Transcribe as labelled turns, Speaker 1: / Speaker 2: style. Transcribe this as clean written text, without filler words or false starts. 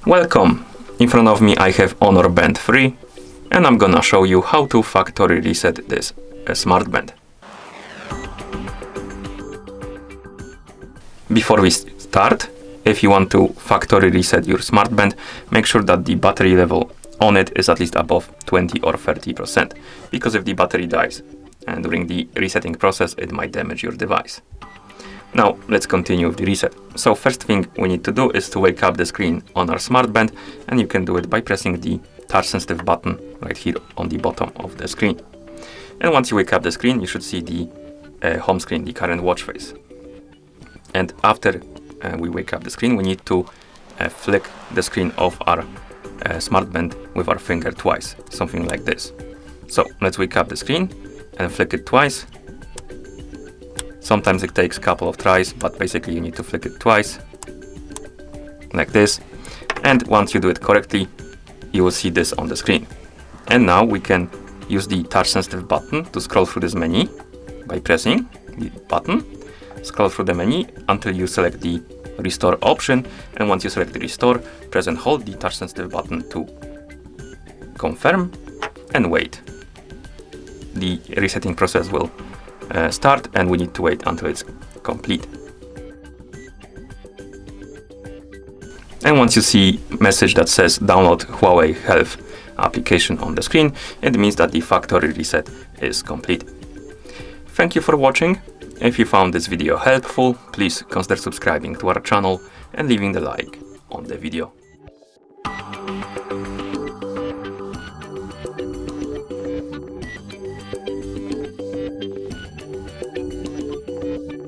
Speaker 1: Welcome! In front of me I have Honor Band 3 and I'm gonna show you how to factory reset this Smartband. Before we start, if you want to factory reset your Smartband, make sure that the battery level on it is at least above 20 or 30%, because if the battery dies and during the resetting process, it might damage your device. Now let's continue with the reset. So first thing we need to do is to wake up the screen on our Smartband, and you can do it by pressing the touch sensitive button right here on the bottom of the screen. And once you wake up the screen, you should see the home screen, the current watch face. And after we wake up the screen, we need to flick the screen of our Smartband with our finger twice, something like this. So let's wake up the screen and flick it twice. Sometimes it takes a couple of tries, but basically you need to flick it twice, like this. And once you do it correctly, you will see this on the screen. And now we can use the touch sensitive button to scroll through this menu by pressing the button. Scroll through the menu until you select the restore option, and once you select the restore, press and hold the touch sensitive button to confirm and wait. The resetting process will start, and we need to wait until it's complete. And once you see a message that says download Huawei Health application on the screen, it means that the factory reset is complete. Thank you for watching. If you found this video helpful, please consider subscribing to our channel and leaving the like on the video.